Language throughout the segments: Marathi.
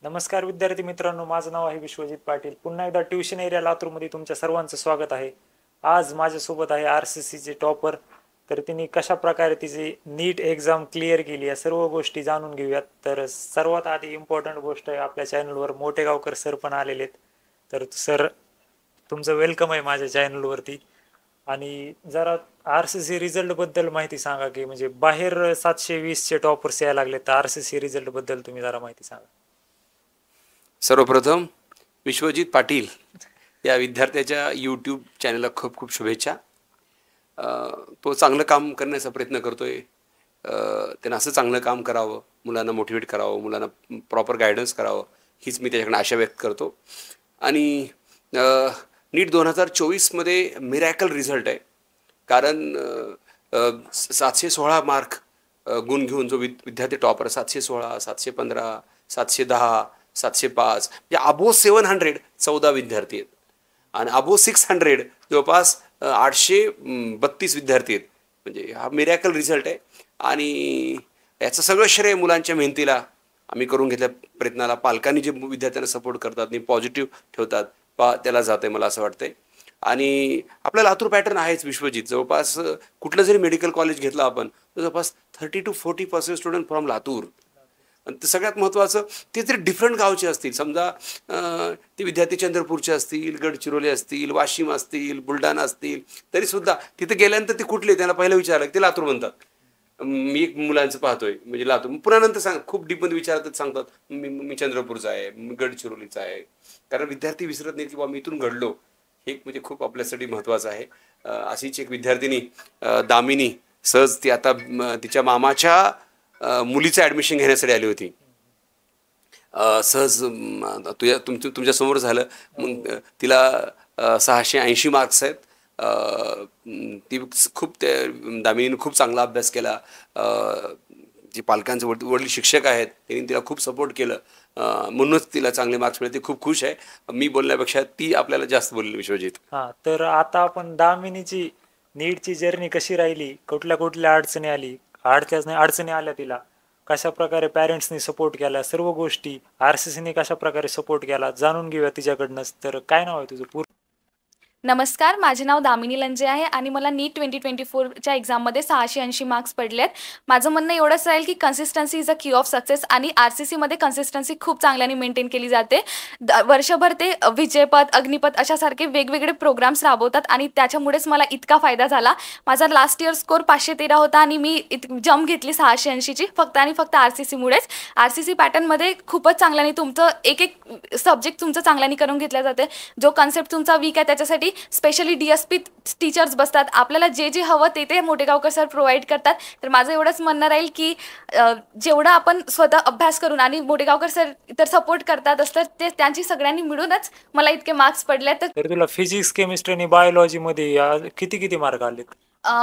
नमस्कार विद्यार्थी मित्रांनो, माझं नाव आहे विश्वजित पाटील. पुन्हा एकदा ट्युशन एरिया लातूरमध्ये तुमच्या सर्वांचं स्वागत आहे. आज माझ्यासोबत आहे RCCचे टॉपर. तर तिने कशा प्रकारे तिची नीट एक्झाम क्लिअर केली या सर्व गोष्टी जाणून घेऊयात. तर सर्वात आधी इम्पॉर्टंट गोष्ट आहे, आपल्या चॅनलवर मोठेगावकर सर पण आलेले आहेत. तर सर, तुमचं वेलकम आहे माझ्या चॅनलवरती. आणि जरा RCC रिझल्ट बद्दल माहिती सांगा, की म्हणजे बाहेर 720चे टॉपर्स यायला लागले, तर RCC रिझल्ट बद्दल तुम्ही जरा माहिती सांगा. सर्वप्रथम विश्वजित पाटील या विद्यार्थ्याच्या यूट्यूब चॅनलला खूप खूप शुभेच्छा. तो चांगलं काम करण्याचा प्रयत्न करतोय. त्यानं असं चांगलं काम करावं, मुलांना मोटिवेट करावं, मुलांना प्रॉपर गायडन्स करावं, हीच मी त्याच्याकडे आशा व्यक्त करतो. आणि नीट 2024मध्ये मिरॅकल रिझल्ट आहे. कारण 716 मार्क गुण घेऊन जो विद्यार्थी टॉपर 716, 715, 710, 705 म्हणजे अबो 700 14 विद्यार्थी आहेत. आणि अबो 600 जवळपास 832 विद्यार्थी आहेत. म्हणजे हा मिरॅकल रिझल्ट आहे. आणि याचं सगळं श्रेय मुलांच्या मेहनतीला, आम्ही करून घेतल्या प्रयत्नाला, पालकांनी जे विद्यार्थ्यांना सपोर्ट करतात आणि पॉझिटिव्ह ठेवतात त्याला जाते मला असं वाटतंय. आणि आपला लातूर पॅटर्न आहेच विश्वजित. जवळपास कुठलं जरी मेडिकल कॉलेज घेतलं आपण तर जवळपास 30 to 40% स्टुडंट फ्रॉम लातूर. आणि सगळ्यात महत्त्वाचं, ते जरी डिफरंट गावचे असतील, समजा ते विद्यार्थी चंद्रपूरचे असतील, गडचिरोली असतील, वाशिम असतील, बुलढाणा असतील, तरीसुद्धा तिथे गेल्यानंतर ते कुठले, त्यांना पहिलं विचारलं ते लातूर म्हणतात. मी एक मुलांचं पाहतोय म्हणजे लातूर, पुन्हा नंतर खूप डीपमध्ये विचारतात, सांगतात मी चंद्रपूरचा आहे, मी गडचिरोलीचा आहे. कारण विद्यार्थी विसरत नाही की बाबा मी इथून घडलो. हे म्हणजे खूप आपल्यासाठी महत्त्वाचं आहे. अशीच एक विद्यार्थिनी दामिनी सहज, ती आता तिच्या मामाच्या मुलीचं ॲडमिशन घेण्यासाठी आली होती. सहज तुमच्या समोर झालं. मग तिला 680 मार्क्स आहेत. ती खूप दामिनीने खूप चांगला अभ्यास केला. जे पालकांचे वडील शिक्षक आहेत त्यांनी तिला खूप सपोर्ट केलं. म्हणूनच तिला चांगले मार्क्स मिळाले. ती खूप खुश आहे. मी बोलण्यापेक्षा ती आपल्याला जास्त बोलली विश्वजित. हा, तर आता आपण दामिनीची नीटची जर्नी कशी राहिली, कुठल्या कुठल्या अडचणी अडचणी आल्या तिला, कशा प्रकारे पॅरेंट्सनी सपोर्ट केला, सर्व गोष्टी RCCने कशा प्रकारे सपोर्ट केला जाणून घेऊया तिच्याकडनंच. तर काय नाव आहे तुझं पूर्ण? नमस्कार, माझे नाव दामिनी लंजे आहे आणि मला नीट 2024च्या एक्झाममध्ये 680 मार्क्स पडले आहेत. माझं म्हणणं एवढंच राहील की कन्सिस्टन्सी इज अ की ऑफ सक्सेस. आणि RCCमध्ये कन्सिस्टन्सी खूप चांगल्याने मेंटेन केली जाते. वर्षभर ते विजयपथ, अग्निपथ अशासारखे वेगवेगळे प्रोग्राम्स राबवतात आणि त्याच्यामुळेच मला इतका फायदा झाला. माझा लास्ट इयर स्कोर 513 होता आणि मी जम्प घेतली 680ची फक्त आणि फक्त RCCमुळेच. RCC पॅटर्नमध्ये खूपच चांगल्याने तुमचं एक एक सब्जेक्ट तुमचं चांगल्याने करून घेतल्या जाते. जो कन्सेप्ट तुमचा वीक आहे त्याच्यासाठी स्पेशली DSP टीचर्स बसतात. आपल्याला जे जे हवं ते मोठेगावकर सर प्रोव्हाइड करतात. तर माझं एवढंच म्हणणं राहील की जेवढं आपण स्वतः अभ्यास करून आणि मोठेगावकर सर तर सपोर्ट करतात असतात, ते त्यांची सगळ्यांनी मिळूनच मला इतके मार्क्स पडले. तर तुला फिजिक्स, केमिस्ट्री आणि बायोलॉजीमध्ये किती मार्क आलेत?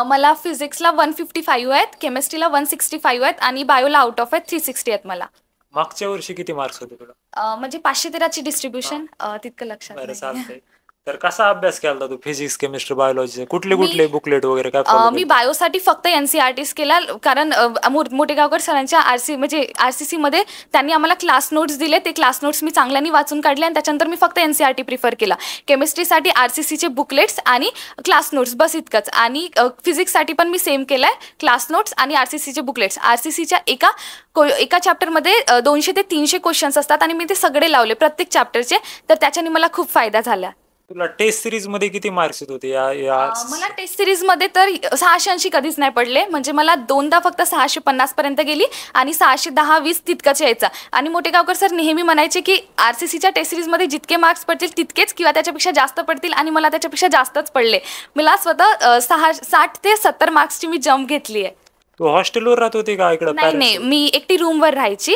मला फिजिक्सला 155 आहेत, केमिस्ट्रीला 165 आहेत आणि बायोला आउट ऑफ आहेत 360 आहेत मला. मागच्या वर्षी किती मार्क्स होते तुला? म्हणजे 513ची डिस्ट्रीब्युशन तितकं लक्षात बरं, नाही. चालतंय. तर कसा अभ्यास केला तू फिजिक्स, केमिस्ट्री, बायोलॉजीचे? कुठले बुकलेट वगैरे काय मी बायोसाठी फक्त NCERTs केला. कारण मोठेगावकर सरांच्या RCCमध्ये त्यांनी आम्हाला क्लास नोट्स दिले. ते क्लास नोट्स मी चांगल्याने वाचून काढले आणि त्याच्यानंतर मी फक्त NCERT प्रिफर केला. केमिस्ट्रीसाठी RCCचे बुकलेट्स आणि क्लास नोट्स, बस इतकंच. आणि फिजिक्ससाठी पण मी सेम केलं आहे, क्लास नोट्स आणि RCCचे बुकलेट्स. RCCच्या एका चॅप्टरमध्ये 200 ते 300 क्वेश्चन्स असतात आणि मी ते सगळे लावले प्रत्येक चॅप्टरचे. तर त्याच्याने मला खूप फायदा झाला. तुला टेस्ट सिरीज मध्ये किती मार्क्स येत होते? मला टेस्ट सिरीजमध्ये तर 680 कधीच नाही पडले. म्हणजे मला दोनदा फक्त 650 पर्यंत गेली आणि 610-20 तितकंच यायचं. आणि मोठेगावकर सर नेहमी म्हणायचे की RCCच्या टेस्ट सिरीजमध्ये जितके मार्क्स पडतील तितकेच किंवा त्याच्यापेक्षा जास्त पडतील, आणि मला त्याच्यापेक्षा जास्तच पडले. मला स्वतः 60 ते 70 मार्क्सची मी जम्प घेतली आहे. तू हॉस्टेलवर राहत होती का इकडे? नाही, मी एकटी रूमवर राहायची,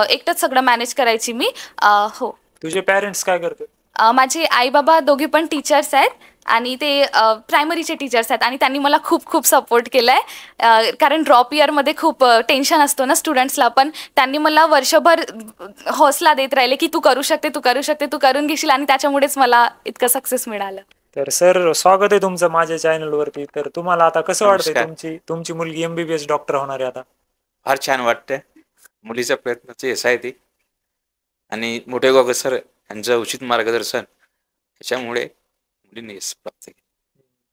एकटंच सगळं मॅनेज करायची मी. हो. तुझे पेरेंट्स काय करतात? माझे आई बाबा दोघे पण टीचर्स आहेत आणि ते प्रायमरीचे टीचर्स आहेत आणि त्यांनी मला खूप खूप सपोर्ट केला आहे. कारण ड्रॉप इयरमध्ये खूप टेन्शन असतो ना स्टुडंट्सला, पण त्यांनी मला वर्षभर हौसला देत राहिले की तू करू शकते, तू करू शकते, तू करून घेशील, आणि त्याच्यामुळेच मला इतकं सक्सेस मिळालं. तर सर, स्वागत आहे तुमचं माझ्या चॅनलवरती. तर तुम्हाला आता कसं वाटतंय, तुमची मुलगी MBBS डॉक्टर होणार आहे आता? फार छान वाटतंय. मुलीच्या प्रयत्नाची यश आहे ती. आणि मोठे गावकर सर यांचं उचित मार्गदर्शन त्याच्यामुळे मुलींनी यश प्राप्त केलं.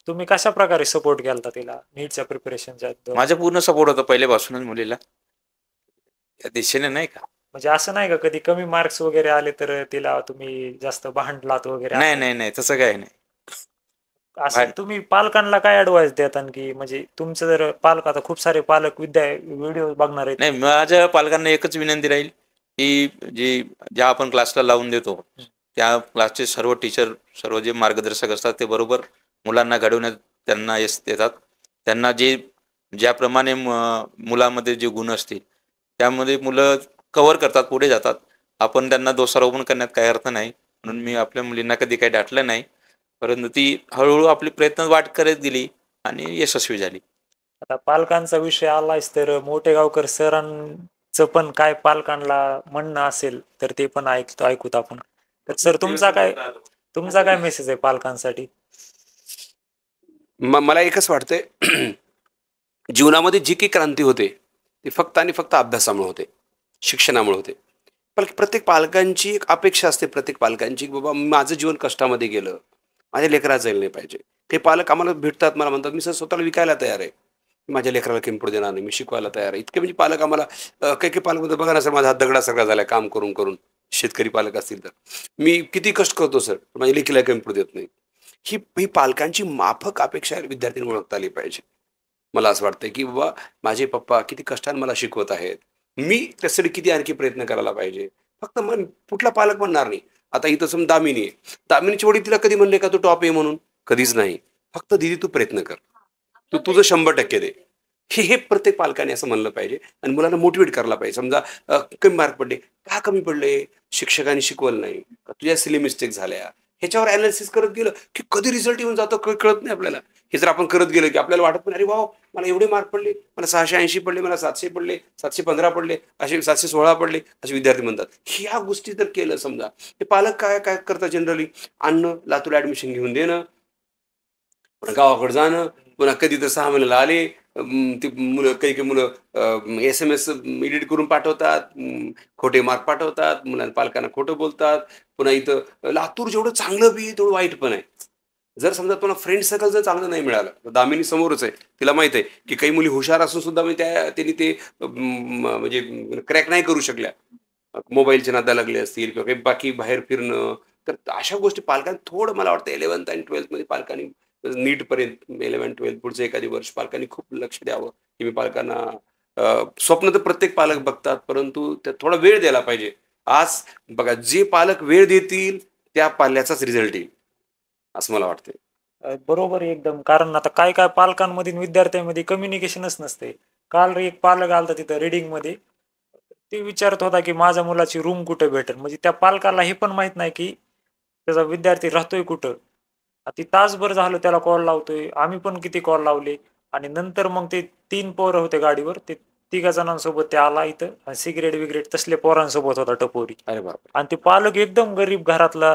तुम्ही कशा प्रकारे सपोर्ट केला तिला नीटच्या प्रिपरेशनच्या? माझा पूर्ण सपोर्ट होता पहिल्यापासूनच मुलीला या दिशेने, नाही का. म्हणजे असं नाही का कधी कमी मार्क्स वगैरे आले तर तिला तुम्ही जास्त भांडलात वगैरे? नाही नाही नाही, तसं काय नाही. असं तुम्ही पालकांना काय ऍडवाइस देतात की म्हणजे तुमचं जर पालक, आता खूप सारे पालक व्हिडिओ बघणार आहेत. नाही, माझ्या पालकांना एकच विनंती राहील की ज्या आपण क्लासला लावून देतो त्या क्लासचे सर्व टीचर, सर्व जे मार्गदर्शक असतात ते बरोबर मुलांना घडवण्यात त्यांना यश देतात. त्यांना ज्याप्रमाणे मुलामध्ये जे गुण असतील त्यामध्ये मुलं कव्हर करतात, पुढे जातात. आपण त्यांना दोषारोपण करण्यात काही अर्थ नाही. म्हणून मी आपल्या मुलींना कधी काही डाटलं नाही, परंतु ती हळूहळू आपले प्रयत्न वाट करत गेली आणि यशस्वी झाली. आता पालकांचा विषय आलाच तर मोठे गावकर सरांचं पण काय पालकांना म्हणणं असेल तर ते पण ऐकूत आपण. तर सर तुमचा काय मेसेज आहे पालकांसाठी? मला एकच वाटतंय जीवनामध्ये जी काही क्रांती होते ती फक्त आणि फक्त अभ्यासामुळे होते, शिक्षणामुळे होते. पण प्रत्येक पालकांची एक अपेक्षा असते, प्रत्येक पालकांची, की बाबा माझं जीवन कष्टामध्ये गेलं, माझ्या लेकराला जायला नाही पाहिजे. ते पालक आम्हाला भेटतात, मला म्हणतात मी सर स्वतःला विकायला तयार आहे, माझ्या लेकराला किंमत देणार नाही, मी शिकवायला तयार आहे. इतके म्हणजे पालक आम्हाला, काही पालक म्हणतात बघा ना सर माझा हात दगडासारखा झाला काम करून करून. शेतकरी पालक असतील तर मी किती कष्ट करतो सर, माझ्या लेकीला किंमत देत नाही. ही पालकांची माफक अपेक्षा विद्यार्थ्यांनी ओळखता आली पाहिजे. मला असं वाटतंय की बाबा माझे पप्पा किती कष्टाने मला शिकवत आहेत, मी त्यासाठी किती आणखी प्रयत्न करायला पाहिजे. फक्त कुठला पालक म्हणणार नाही. आता इथं समजा दामिनी आहे, दामिनीची वडील तिला कधी म्हणले का तू टॉप आहे म्हणून? कधीच नाही. फक्त दीदी तू प्रयत्न कर, तू तुझं 100% दे. हे प्रत्येक पालकाने असं म्हणलं पाहिजे आणि मुलांना मोटिवेट करायला पाहिजे. समजा कमी मार्क पडले, का कमी पडले? शिक्षकांनी शिकवलं नाही का, तुझ्या सिली मिस्टेक झाल्या, ह्याच्यावर अनालिसिस करत गेलं की कधी रिझल्ट येऊन जातो कळत नाही आपल्याला. हे जर आपण करत गेलो की आपल्याला वाटत पण अरे वाव मला एवढे मार्क पडले, मला 680 पडले, मला 700 पडले, 715 पडले, असे 716 पडले, असे विद्यार्थी म्हणतात. ह्या गोष्टी जर केलं समजा, ते पालक काय करतात जनरली, आणणं, लातूर ऍडमिशन घेऊन देणं, पुन्हा गावाकडे जाणं, पुन्हा कधी तर 6 महिन्याला आले ती मुलं, काही मुलं SMS एडिट करून पाठवतात, खोटे मार्क पाठवतात, मुलांना पालकांना खोटं बोलतात. पुन्हा इथं लातूर जेवढं चांगलं बी तेवढं वाईट पण आहे. जर समजा तुम्हाला फ्रेंड सर्कल जर चांगलं नाही मिळालं, दामिनी समोरच आहे, तिला माहित आहे की काही मुली हुशार असून सुद्धा त्यांनी ते म्हणजे क्रॅक नाही करू शकल्या, मोबाईलच्या नादा लागले असतील किंवा काही बाकी बाहेर फिरणं. तर अशा गोष्टी पालकांनी थोडं, मला वाटतं 11th आणि 12th मध्ये पालकांनी नीट पर्यंत 11, 12 पुढचं एखादी वर्ष पालकांनी खूप लक्ष द्यावं. की मी पालकांना स्वप्न तर प्रत्येक पालक बघतात, परंतु त्यात थोडा वेळ द्यायला पाहिजे. आज बघा, जे पालक वेळ देतील त्या पाल्याचाच रिझल्ट येईल, असं मला वाटतंय. बरोबर एकदम. कारण आता काय काय पालकांमध्ये विद्यार्थ्यांमध्ये कम्युनिकेशनच नसते. काल एक पालक आलता तिथं रिडिंग मध्ये, ते विचारत होता की माझ्या मुलाची रूम कुठे भेटेल. म्हणजे त्या पालकाला हे पण माहित नाही की त्याचा विद्यार्थी राहतोय कुठं. ती तासभर झालं त्याला कॉल लावतोय, आम्ही पण किती कॉल लावले. आणि नंतर मग ते 3 पोरं होते गाडीवर, ते 3 जणांसोबत ते आला इथं, सिगरेट बिगरेट तसले पोरांसोबत होता टपोरी. अरे बाप. आणि ते पालक एकदम गरीब घरातला,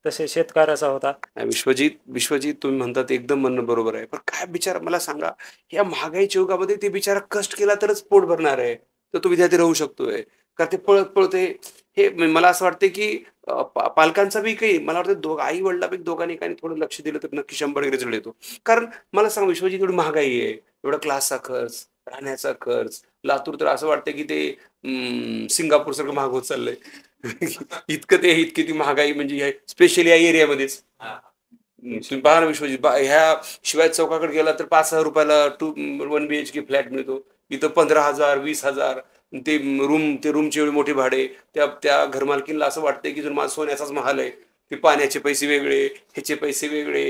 तसे शेतकऱ्याचा होता. विश्वजित तुम्ही म्हणतात एकदम म्हणणं बरोबर आहे. पण काय बिचारा, मला सांगा, या महागाईच्या युगामध्ये ते बिचारा कष्ट केला तरच पोट भरणार आहे, तर तो विद्यार्थी राहू शकतोय का? ते पळत पळते. हे मला असं वाटतं की पालकांचा बी काही, मला वाटतं आई वडिलांपैकी दोघांनी एकाने थोडं लक्ष दिलं तर नक्की 100 रिझल्ट येतो. कारण मला सांगा विश्वजित, एवढी महागाई आहे, एवढा क्लासचा खर्च, राहण्याचा खर्च, लातूर तर असं वाटतं की ते सिंगापूर सारखं महाग होत चाललंय. इतकी ती महागाई, म्हणजे स्पेशली या एरियामध्येच. तुम्ही पहा ना विश्वजित, ह्या शिवाय चौकाकडे गेला तर 5,000 रुपयाला 1 BHK फ्लॅट मिळतो. इथं 15,000, 20,000. ते रूमचे एवढे मोठे भाडे. त्या घरमालकीला असं वाटतंय की जर माझा सोन्याचाच महाल आहे, ते पाण्याचे पैसे वेगळे, ह्याचे पैसे वेगळे.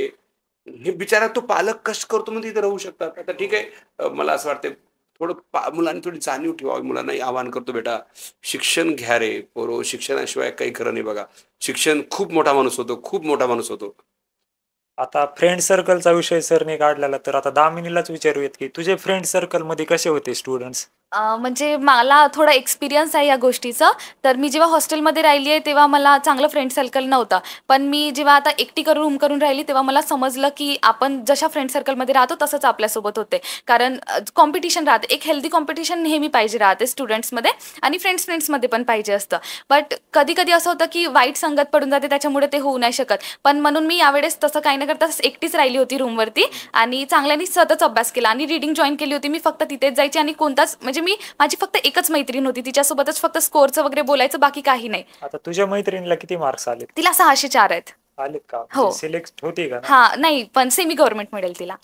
हे बिचारा तो पालक कष्ट करतो म्हणजे इथे राहू शकतात. आता ठीक आहे, मला असं वाटतंय थोडं मुलांनी थोडी जाणीव ठेवावी. मुलांना आवाहन करतो, बेटा शिक्षण घ्या रे पोरो, शिक्षणाशिवाय काही खरं नाही. बघा, शिक्षण खूप मोठा माणूस होतो, खूप मोठा माणूस होतो. आता फ्रेंड सर्कलचा विषय सरने काढलेला, तर आता दामिनीलाच विचारूयात की तुझे फ्रेंड सर्कल मध्ये कसे होते स्टुडंट्स? म्हणजे मला थोडा एक्सपिरियन्स आहे या गोष्टीचं. तर मी जेव्हा हॉस्टेलमध्ये राहिली आहे तेव्हा मला चांगलं फ्रेंड सर्कल नव्हता. पण मी जेव्हा आता एकटी रूम करून राहिली तेव्हा मला समजलं की आपण जशा फ्रेंड सर्कलमध्ये राहतो तसंच आपल्यासोबत होते. कारण कॉम्पिटिशन राहते, एक हेल्दी कॉम्पिटिशन नेहमी पाहिजे राहते स्टुडंट्समध्ये आणि फ्रेंड्समध्ये पण पाहिजे असतं. बट कधी कधी असं होतं की वाईट संगत पडून जाते, त्याच्यामुळे ते होऊ नाही शकत. पण म्हणून मी यावेळेस तसं काही न करता एकटीच राहिली होती रूमवरती आणि चांगल्याने सतत अभ्यास केला आणि रीडिंग जॉईन केली होती. मी फक्त तिथेच जायची आणि कोणताच म्हणजे माझी फक्त एकच मैत्रीण होती, तिच्यासोबतच फक्त स्कोअरचं वगैरे बोलायचं, बाकी काही नाही. आता तुझ्या मैत्रिणीला किती मार्क्स आले? तिला 604 आहेत. आलेत का? हो. सिलेक्ट होती का? हा नाही, पण सेमी गव्हर्नमेंट मिळेल तिला.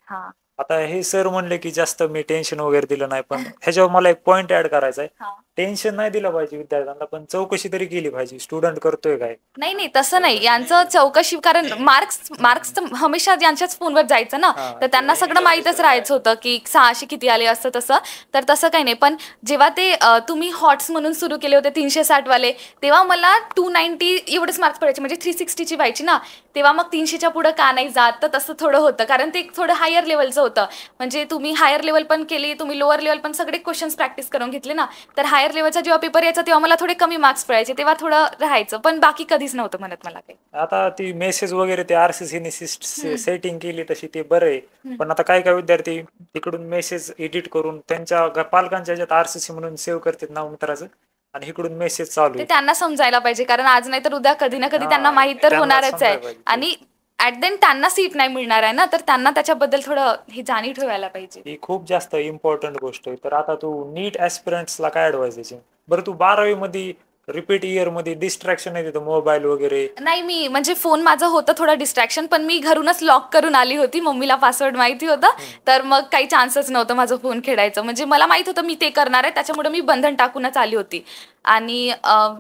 हा. आता हे सर म्हणले की जास्त मी टेन्शन वगैरे दिलं नाही, पण ह्याच्यावर मला एक पॉइंट ऍड करायचा आहे. टेन्शन नाही दिलं पाहिजे विद्यार्थ्यांना, पण चौकशी तरी केली पाहिजे स्टुडंट करतोय काय. नाही तसं नाही, यांचं चौकशी, कारण मार्क्स तर हमेशा यांच्याच फोनवर जायचं ना, तर त्यांना सगळं माहीतच राहायचं होतं की 600 किती आले असतं तसं. तर तसं काही नाही. पण जेव्हा ते तुम्ही हॉट्स म्हणून सुरू केले होते 360 वाले, तेव्हा मला 290 एवढेच मार्क्स पडायचे, म्हणजे 360ची व्हायची ना. तेव्हा मग 300च्या पुढं का नाही जात, तर तसं थोडं होतं, कारण ते थोडं हायर लेवलचं होतं. म्हणजे तुम्ही हायर लेवल पण केली, तुम्ही लोअर लेवल पण सगळे क्वेश्चन्स प्रॅक्टिस करून घेतले ना, तर हायर लेवलचा जेव्हा पेपर यायचा तेव्हा मला थोडे कमी मार्क्स पडायचे, तेव्हा थोडं राहायचं, पण बाकी कधीच नव्हतं म्हणत मला काही. आता ती मेसेज वगैरे ते आरसीसीने सेटिंग केली तशी ते बरं आहे. पण आता काय विद्यार्थी तिकडून मेसेज एडिट करून त्यांच्या पालकांच्या ह्याच्यात आरसीसी म्हणून सेव्ह करतात नाव मित्राचं, आणि इकडून मेसेज चालू. ते त्यांना समजायला पाहिजे, कारण आज नाही तर उद्या कधी ना कधी त्यांना माहित तर होणारच आहे, आणि ऍट देन त्यांना सीट नाही मिळणार आहे ना, तर त्यांना त्याच्याबद्दल थोडं हे जाणीव ठेवायला पाहिजे. ही खूप जास्त इम्पॉर्टंट गोष्ट आहे. तर आता तू नीट ऍस्पिरंट्सला काय ऍडवाइस द्यायची? बरं, तू 12वी मध्ये रिपीट इयर मध्ये डिस्ट्रॅक्शन आहे तिथं, मोबाईल वगैरे? नाही, मी म्हणजे फोन माझं होतं थोडं डिस्ट्रॅक्शन, पण मी घरूनच लॉक करून आली होती, मम्मीला पासवर्ड माहिती होतं, तर मग काही चान्सच नव्हतं माझं फोन खेळायचं. म्हणजे मला माहित होतं मी ते करणार आहे, त्याच्यामुळे मी बंधन टाकूनच आली होती. आणि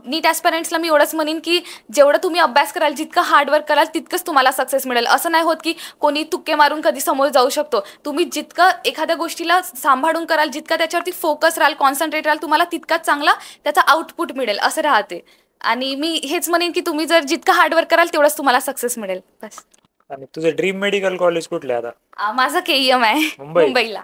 नीट ॲस्पिरंट्सला मी एवढंच म्हणेन की जेवढं तुम्ही अभ्यास कराल, जितकं हार्डवर्क कराल, तितकंच तुम्हाला सक्सेस मिळेल. असं नाही होत की कोणी तुक्के मारून कधी समोर जाऊ शकतो. तुम्ही जितकं एखाद्या गोष्टीला सांभाळून कराल, जितका त्याच्यावरती फोकस राहाल, कॉन्सन्ट्रेट राहाल, तुम्हाला तितकाच चांगला त्याचा आउटपुट मिळेल, असं राहते. आणि मी हेच म्हणेन की तुम्ही जर जितकं हार्डवर्क कराल तेवढंच तुम्हाला सक्सेस मिळेल, बस. आणि तुझं ड्रीम मेडिकल कॉलेज कुठलं आहे आता? माझं KEM आहे, मुंबईला.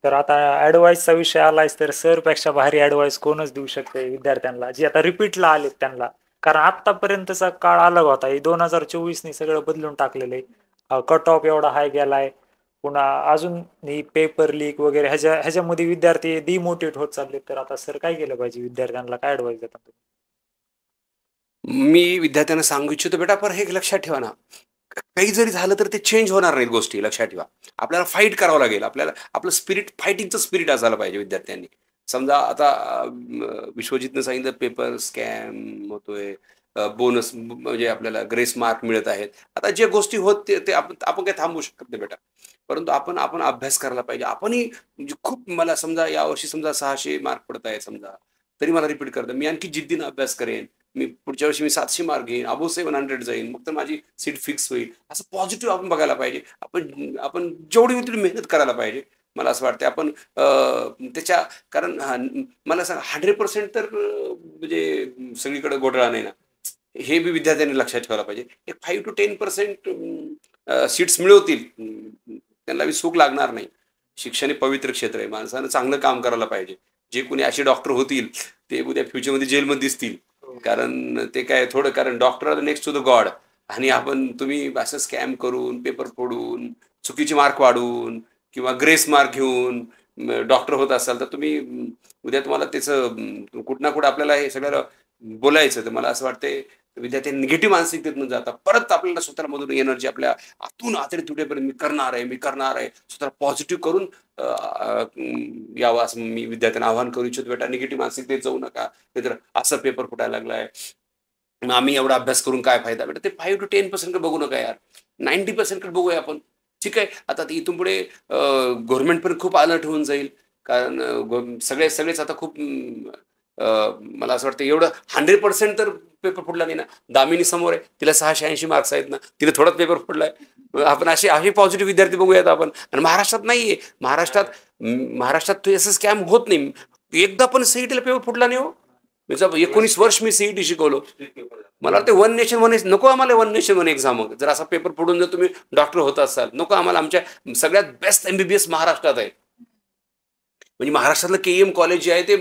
तर आता ऍडवाइसचा विषय आलायच, तर सर पेक्षा भारी ऍडवाइस कोणच देऊ शकते विद्यार्थ्यांना जे आता रिपीटला आलेत त्यांना? कारण आतापर्यंतचा काळ अलग होता, 2024ने सगळं बदलून टाकलेलं आहे. कट ऑफ एवढा हाय गेलाय, पुन्हा अजून पेपर लीक वगैरे ह्याच्यामध्ये विद्यार्थी डिमोटिवेट होत चालले. तर आता सर काय केलं पाहिजे विद्यार्थ्यांना, काय ऍडवाइस देतात? मी विद्यार्थ्यांना सांगू इच्छितो, बेटा पण हे लक्षात ठेवा ना, काही जरी झालं तर ते चेंज होणार नाहीत गोष्टी, लक्षात ठेवा. आपल्याला फाईट करावं लागेल, आपल्याला आपलं स्पिरिट, फायटिंगचं स्पिरिट असायला पाहिजे विद्यार्थ्यांनी. समजा आता विश्वजितनं सांगितलं पेपर स्कॅम होतोय, बोनस म्हणजे आपल्याला ग्रेस मार्क मिळत आहेत. आता जे गोष्टी होत ते आपण काही थांबवू शकत नाही बेटा, परंतु आपण अभ्यास करायला पाहिजे. आपणही म्हणजे खूप, मला समजा यावर्षी समजा 600 मार्क पडत आहे समजा, तरी मला रिपीट करतं, मी आणखी जिद्दीनं अभ्यास करेन, मी पुढच्या वर्षी मी 700 मार्क घेईन, अबो 700 जाईन, मग तर माझी सीट फिक्स होईल. असं पॉझिटिव्ह आपण बघायला पाहिजे. आपण जेवढी होती मेहनत करायला पाहिजे, मला असं वाटतं. आपण त्याच्या, कारण मला सांग 100% तर म्हणजे सगळीकडे घोटाळा नाही ना, हे बी विद्यार्थ्यांनी लक्षात ठेवायला पाहिजे. एक 5 to 10% सीट्स मिळवतील, त्यांना बी सुख लागणार नाही. शिक्षण हे पवित्र क्षेत्र आहे, माणसानं चांगलं काम करायला पाहिजे. जे कोणी असे डॉक्टर होतील ते उद्या फ्युचरमध्ये जेलमध्ये दिसतील, कारण ते काय थोडं, कारण doctor are next to the god. आणि तुम्ही असं स्कॅम करून, पेपर फोडून, चुकीचे मार्क वाढवून किंवा ग्रेस मार्क घेऊन डॉक्टर होत असाल तर तुम्ही उद्या तुम्हाला त्याचं कुठं ना कुठं आपल्याला हे सगळं बोलायचं. तर मला असं वाटतंय विद्यार्थी निगेटिव्ह मानसिकतेतून जाता परत आपल्याला स्वतःला मधून एनर्जी आपल्या आतून आतडी तुटेपर्यंत मी करणार आहे स्वतःला पॉझिटिव्ह करून यावं, असं मी विद्यार्थ्यांना आवाहन करू इच्छितो. बेटा, निगेटिव्ह मानसिकतेत जाऊ नका. नाहीतर असं पेपर फुटायला लागलाय, आम्ही एवढा अभ्यास करून काय फायदा? बेटा, ते 5 to 10% बघू नका यार, 90% बघूया आपण. ठीक आहे, आता इथून पुढे गव्हर्नमेंट पण खूप अलर्ट होऊन जाईल, कारण सगळेच आता खूप, मला असं वाटतं एवढं 100% तर पेपर फुटला नाही ना. दामिनी समोर आहे, तिला 680 मार्क्स आहेत ना, तिला थोडाच पेपर फुटलाय. आपण असे पॉझिटिव्ह विद्यार्थी बघूयात आपण. आणि महाराष्ट्रात नाहीये, महाराष्ट्रात तो असं स्कॅम होत नाही. एकदा पण सीईटीला पेपर फुटला नाही हो. 19 वर्ष मी सीईटी शिकवलो. मला वाटतं 1 नेशन 1 नको आम्हाला, 1 नेशन 1 एक्झाम. जर असा पेपर फोडून जर तुम्ही डॉक्टर होत असाल, नको आम्हाला. आमच्या सगळ्यात बेस्ट MBBS महाराष्ट्रात आहे. म्हणजे महाराष्ट्रातलं KM कॉलेज जे आहे ते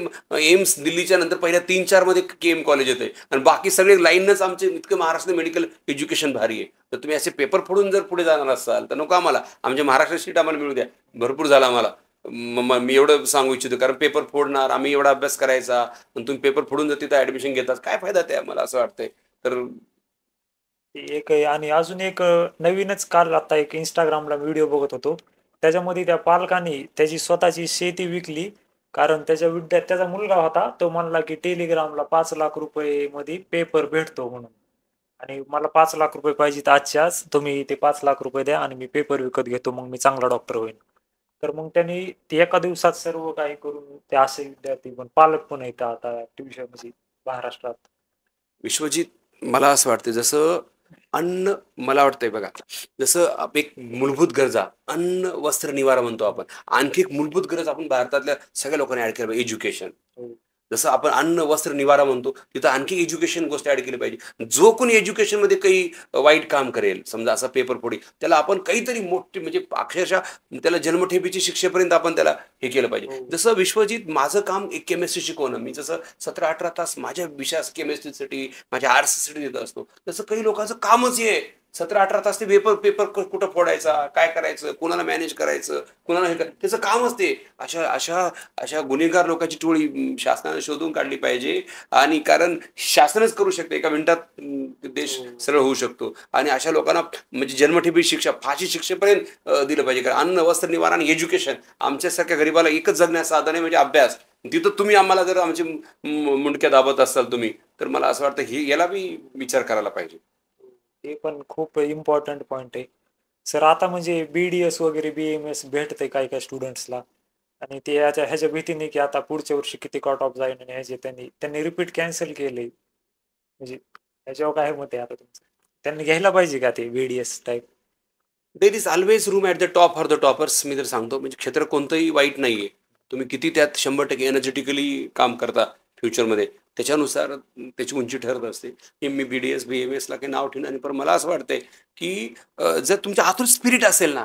एम्स दिल्लीच्या नंतर पहिल्या 3-4 मध्ये KM कॉलेज येते आणि बाकी सगळे लाईनच आमचे इतकं महाराष्ट्र मेडिकल एज्युकेशन भारी आहे. तर तुम्ही असे पेपर फोडून जर पुढे जाणार असाल तर नको आम्हाला, आमच्या महाराष्ट्र सीट आम्हाला मिळू द्या, भरपूर झालं आम्हाला. मी एवढं सांगू इच्छितो, कारण पेपर फोडणार, आम्ही एवढा अभ्यास करायचा आणि तुम्ही पेपर फोडून जर तिथं ऍडमिशन घेतात काय फायदा ते, मला असं वाटतंय. तर एक आहे. आणि अजून एक नवीनच काल आता एक इंस्टाग्रामला व्हिडिओ बघत होतो, त्याच्यामध्ये त्या पालकांनी त्याची स्वतःची शेती विकली, कारण त्याचा मुलगा होता, तो म्हणला की टेलिग्रामला 5 लाख रुपये मध्ये पेपर भेटतो म्हणून, आणि मला 5 लाख रुपये पाहिजेत आजच्या आज, तुम्ही ते 5 लाख रुपये द्या आणि मी पेपर विकत घेतो, मग मी चांगला डॉक्टर होईन. तर मग त्यांनी ते एका दिवसात सर्व काही करून, ते असे विद्यार्थी पण पालक पण आहेत आता ट्युशन म्हणजे महाराष्ट्रात. विश्वजित, मला असं वाटतं जसं अन्न, मला वाटतंय बघा, जसं एक मूलभूत गरजा अन्न वस्त्र निवारा म्हणतो आपण, आणखी एक मूलभूत गरज आपण भारतातल्या सगळ्या लोकांनी ऍड केलं पाहिजे, एज्युकेशन. जसं आपण अन्न वस्त्र निवारा म्हणतो, तिथं आणखी एज्युकेशन गोष्ट ऍड केली पाहिजे. जो कोणी एज्युकेशन मध्ये काही वाईट काम करेल, समजा असा पेपर फोडी, त्याला आपण काहीतरी मोठी म्हणजे अक्षरशः त्याला जन्मठेपेची शिक्षेपर्यंत आपण त्याला हे केलं पाहिजे. जसं विश्वजित, माझं काम एक केमिस्ट्री शिकवणं, मी जसं 17-18 तास माझ्या विषयास केमिस्ट्रीसाठी माझ्या आर्ट्ससाठी देत असतो, तसं काही लोकांचं कामच आहे 17-18 तास ते पेपर पेपर कुठं फोडायचा, काय करायचं, कुणाला मॅनेज करायचं, कुणाला हे करायचं, त्याचं कामच ते. अशा अशा अशा गुन्हेगार लोकांची टोळी शासनाने शोधून काढली पाहिजे, आणि कारण शासनच करू शकते, एका मिनिटात देश सरळ होऊ शकतो. आणि अशा लोकांना म्हणजे जन्मठेपी शिक्षा, फाशी शिक्षेपर्यंत दिलं पाहिजे. कारण अन्न वस्त्र निवारा आणि एज्युकेशन, आमच्यासारख्या गरीबाला एकच जगण्याचं साधन आहे म्हणजे अभ्यास. तिथं तुम्ही आम्हाला जर आमचे मुंडक्या दाबत असाल तुम्ही, तर मला असं वाटतं हे याला बी विचार करायला पाहिजे. ते पण खूप इम्पॉर्टंट पॉइंट आहे सर. आता म्हणजे BDS वगैरे BMS भेटतंय काही काही स्टुडंट्सला, आणि ते ह्याच्या भीतीने की आता पुढच्या वर्षी किती कट ऑफ जाईल, आणि ह्याचे त्यांनी रिपीट कॅन्सल केले. म्हणजे ह्याच्यावर काय मत आहे आता तुमचं? त्यांनी घ्यायला पाहिजे का ते BDS type? There is always room at the top for the toppers. मी तर सांगतो, म्हणजे क्षेत्र कोणतंही वाईट नाहीये. तुम्ही किती त्यात 100% एनर्जेटिकली काम करता फ्युचरमध्ये, त्याच्यानुसार त्याची उंची ठरत असते. की मी BDS BMS ला काही नाव ठेवणार नाही, पण मला असं वाटतंय की जर तुमच्या आतून स्पिरिट असेल ना,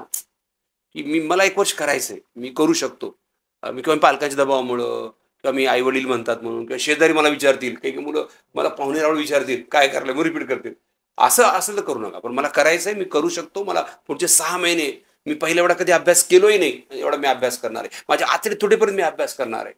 की मला 1 वर्ष करायचंय, मी करू शकतो, मी किंवा पालकाच्या दबावामुळं, किंवा मी आई वडील म्हणतात म्हणून, किंवा शेजारी मला विचारतील, काही मुलं मला पाहुणे रावळ विचारतील काय करलं, मग रिपीट करतील, असं असं तर करू नका. पण मला करायचंय, मी करू शकतो, मला पुढचे 6 महिने, मी पहिल्या एवढा कधी अभ्यास केलोही नाही, एवढा मी अभ्यास करणार आहे, माझ्या आतडे थोडेपर्यंत मी अभ्यास करणार आहे,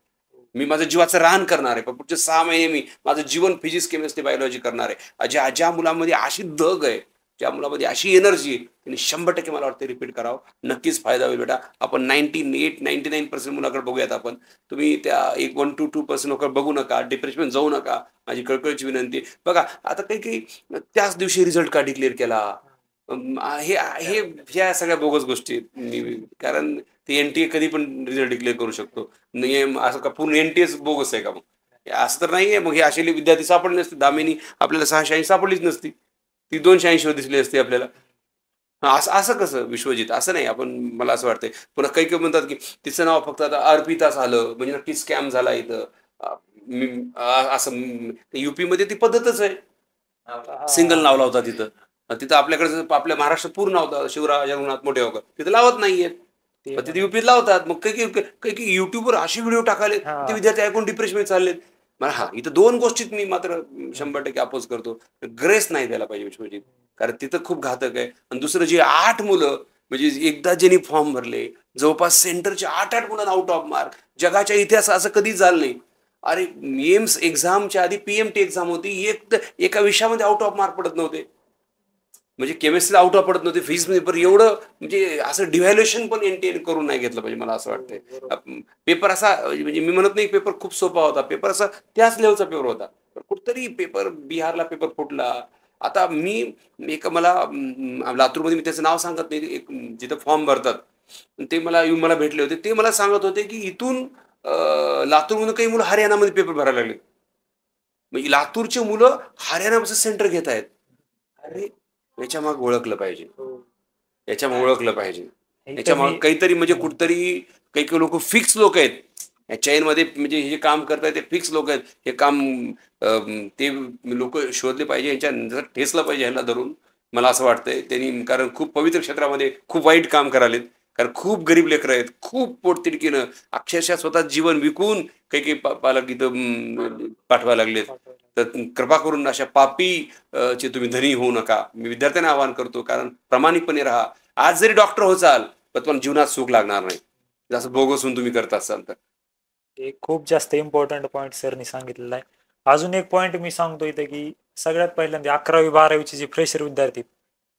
मी माझं जीवाचं रान करणार आहे, पण पुढचे 6 महिने मी माझं जीवन फिजिक्स केमिस्ट्री बायोलॉजी करणार आहे. ज्या मुलामध्ये अशी दग आहे, ज्या मुलामध्ये अशी एनर्जी आहे, त्यांनी 100% मला वाटतं रिपीट करावं, नक्कीच फायदा होईल बेटा. आपण 98-99% मुलाकडे बघूयात आपण. तुम्ही त्या 1-2% लोक बघू नका, डिप्रेशन जाऊ नका, माझी कळकळीची विनंती. बघा आता काही त्याच दिवशी रिझल्ट का डिक्लेअर केला, हे हे ह्या सगळ्या बोगस गोष्टी आहेत. कारण ते NTA कधी पण रिझल्ट डिक्लेअर करू शकतो, असं का पूर्ण NTAच बोगस आहे का? मग असं तर नाहीये. मग हे असे विद्यार्थी सापडले नसते, दामिनी आपल्याला 680 सापडलीच नसती, ती 280 दिसली असती आपल्याला. असं कसं विश्वजित? असं नाही. आपण, मला असं वाटतंय, पुन्हा काही काही म्हणतात की तिचं नाव फक्त आता अर्पिताच आलं म्हणजे नक्की स्कॅम झाला इथं, असं UP मध्ये ती पद्धतच आहे, सिंगल नाव लावतात तिथं. तिथं आपल्याकडे आपल्या महाराष्ट्रात पूर्ण नाव शिवराज रघुनाथ मोठेगावकर तिथं लावत नाहीयेत, तिथे UP लावतात. मग काही युट्यूबवर असे व्हिडिओ टाकाले, ते विद्यार्थी ऐकून डिप्रेशन चाललेत. मला इथं 2 गोष्टीत मी मात्र 100% अपोज करतो. ग्रेस नाही द्यायला पाहिजे विश्वजित, कारण तिथं खूप घातक आहे. आणि दुसरं जे 8 मुलं, म्हणजे एकदा ज्यांनी फॉर्म भरले, जवळपास सेंटरचे 8 मुलं आउट ऑफ मार्क, जगाच्या इतिहासात असं कधीच झालं नाही. अरे एम्स एक्झामच्या आधी PMT एक्झाम होती, एका विषयामध्ये आउट ऑफ मार्क पडत नव्हते, म्हणजे केमिस्ट्रीला आउट ऑफ पडत नव्हते फिजिक्समध्ये. पण एवढं म्हणजे असं डिव्हॅल्युएशन पण NTA करून नाही घेतलं पाहिजे, मला असं वाटतंय. पेपर असा, म्हणजे मी म्हणत नाही पेपर खूप सोपा होता, पेपर असा त्याच लेवलचा पेपर होता, पण कुठतरी पेपर बिहारला पेपर फुटला. आता मला लातूरमध्ये, मी त्याचं नाव सांगत नाही, एक जिथं फॉर्म भरतात, ते मला भेटले होते. ते मला सांगत होते की इथून लातूरमधून काही मुलं हरियाणामध्ये पेपर भरायला लागले, म्हणजे लातूरचे मुलं हरियाणाचं सेंटर घेत आहेत. अरे याच्या मागे ओळखलं पाहिजे, याच्या मागे ओळखलं पाहिजे, याच्या मागे काहीतरी, म्हणजे कुठतरी काही लोक फिक्स लोक आहेत या चैनमध्ये, म्हणजे हे काम करतायत ते फिक्स लोक आहेत, हे काम ते लोक शोधले पाहिजे, यांच्या ठेचलं पाहिजे ह्याला धरून, मला असं वाटतंय त्यांनी. कारण खूप पवित्र क्षेत्रामध्ये खूप वाईट काम करालेत, कारण खूप गरीब लेकरं आहेत, खूप पोटतिडकीनं अक्षरशः स्वतः जीवन विकून काही काही पालक इथं पाठवायला लागलेत. तर कृपा करून अशा पापी चे तुम्ही धनी होऊ नका. मी विद्यार्थ्यांना आवाहन करतो, कारण प्रामाणिकपणे राहा. आज जरी डॉक्टर होचाल पण तुम्हाला जीवनात सुख लागणार नाही, जसं बोगसून तुम्ही करत असाल तर. हे खूप जास्त इम्पॉर्टंट पॉईंट सरनी सांगितलेला आहे. अजून एक पॉईंट मी सांगतो इथं की सगळ्यात पहिल्यांदा 11वी-12वीचे जे फ्रेशर विद्यार्थी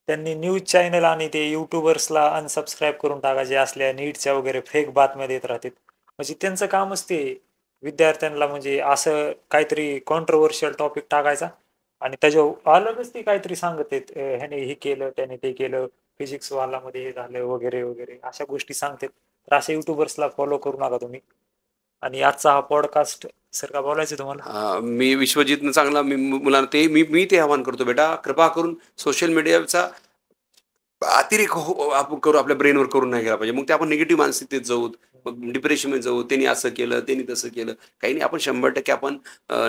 त्यांनी न्यूज चॅनल आणि ते युट्यूबर्सला अनसबस्क्राईब करून टाका, जे असल्या नीटच्या वगैरे फेक बातम्या देत राहतात. म्हणजे त्यांचं कामच ते विद्यार्थ्यांना म्हणजे असं काहीतरी कॉन्ट्रोवर्शियल टॉपिक टाकायचा आणि त्याच्यावर अलगच ते काहीतरी सांगत आहेत, ह्याने हे केलं त्याने ते केलं, फिजिक्स वालामध्ये हे झालं वगैरे वगैरे अशा गोष्टी सांगतात. तर अशा युट्यूबर्सला फॉलो करू नका तुम्ही. आणि आजचा हा पॉडकास्ट सर का बोलायचं तुम्हाला? मी विश्वजितनं चांगला मुलांना ते मी ते आवाहन करतो, बेटा कृपा करून सोशल मीडियाचा अतिरेक आपण करू आपल्या ब्रेनवर करून नाही गेला पाहिजे. मग ते आपण निगेटिव्ह मानसिकतेत जाऊ, मग डिप्रेशनमध्ये जाऊ, त्यांनी असं केलं त्यांनी तसं केलं. काही नाही, आपण 100% आपण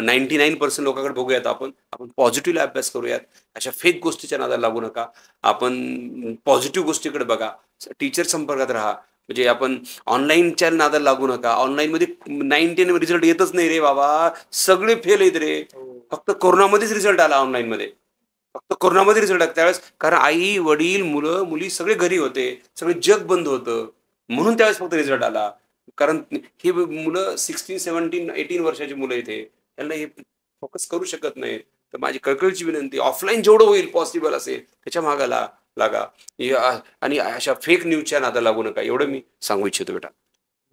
99% लोकांकडे बघूयात. आपण पॉझिटिव्हला अभ्यास करूयात. अशा फेक गोष्टीच्या नादाला लागू नका. आपण पॉझिटिव्ह गोष्टीकडे बघा, टीचर संपर्कात राहा. म्हणजे आपण ऑनलाईनच्या नादाला लागू नका. ऑनलाईनमध्ये 99 रिझल्ट येतच नाही रे बाबा, सगळे फेल आहेत रे. फक्त कोरोनामध्येच रिझल्ट आला ऑनलाईनमध्ये, फक्त कोरोनामध्ये रिझल्ट आला त्यावेळेस, कारण आई वडील मुलं मुली सगळे घरी होते, सगळे जग बंद होतं, म्हणून त्यावेळेस फक्त रिझल्ट आला. कारण ही मुलं 16, 17, 18 वर्षाची मुलं इथे, त्यांना हे फोकस करू शकत नाही. तर माझी कळकळीची विनंती, ऑफलाईन जेवढं होईल पॉसिबल असेल त्याच्या मागाला लागा आणि अशा फेक न्यूजच्या नादाला लागू नका, एवढं मी सांगू इच्छितो बेटा.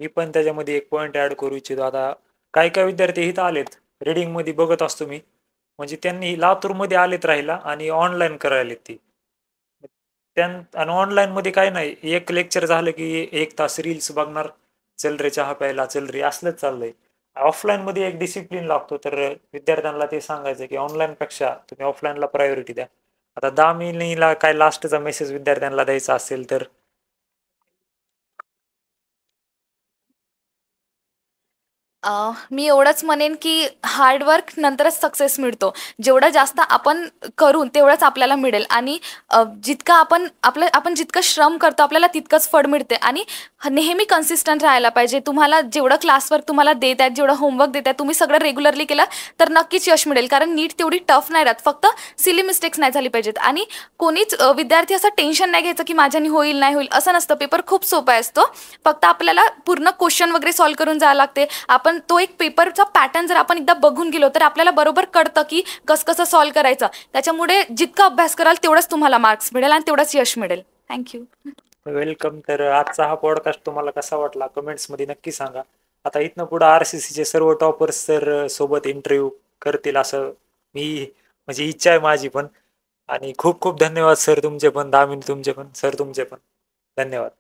मी पण त्याच्यामध्ये एक पॉईंट ऍड करू इच्छितो. आता काही काही विद्यार्थी इथं आलेत, रिडिंग मध्ये बघत असतो मी, म्हणजे त्यांनी लातूरमध्ये आलेत राहिला आणि ऑनलाईन करायला ती आणि ऑनलाईन मध्ये काय नाही, एक लेक्चर झालं की 1 तास रील्स बघणार, चल रे चहा प्यायला चल रे, असलंच चाललंय. ऑफलाईन मध्ये एक डिसिप्लिन लागतो. तर विद्यार्थ्यांना ते सांगायचं की ऑनलाईन पेक्षा तुम्ही ऑफलाईनला प्रायोरिटी द्या. आता दामिनीला काय लास्टचा मेसेज विद्यार्थ्यांना द्यायचा असेल तर? मी एवढंच म्हणेन की हार्डवर्क नंतरच सक्सेस मिळतो. जेवढं जास्त आपण करू तेवढंच आपल्याला मिळेल आणि जितकं आपण जितकं श्रम करतो आपल्याला तितकंच फळ मिळते. आणि नेहमी कन्सिस्टंट राहायला पाहिजे. तुम्हाला जेवढं क्लासवर्क तुम्हाला देत आहेत, जेवढं होमवर्क देत आहेत, तुम्ही सगळं रेग्युलरली केलं तर नक्कीच यश मिळेल. कारण नीट तेवढी टफ नाही राहत, फक्त सिली मिस्टेक्स नाही झाली पाहिजेत. आणि कोणीच विद्यार्थी असं टेन्शन नाही घ्यायचं की माझ्याने होईल नाही होईल, असं नसतं. पेपर खूप सोपा असतो, फक्त आपल्याला पूर्ण क्वेश्चन वगैरे सॉल्व्ह करून जायला लागते. आपण तो एक पेपरचा पॅटर्न जर आपण एकदा बघून गेलो तर आपल्याला बरोबर कळतं की कसं सॉल्व्ह करायचं. त्याच्यामुळे जितका अभ्यास कराल तेवढंच तुम्हाला मार्क्स मिळेल आणि तेवढंच यश मिळेल. थँक्यू. वेलकम. तर आजचा हा पॉडकास्ट तुम्हाला कसा वाटला कमेंट्स मध्ये नक्की सांगा. आता इथनं पुढे आरसीसीचे सर्व टॉपर्स सर सोबत इंटरव्ह्यू करतील असं मी म्हणजे इच्छा आहे माझी पण. आणि खूप खूप धन्यवाद सर तुमचे पण, दामिनी तुमचे पण, सर तुमचे पण धन्यवाद.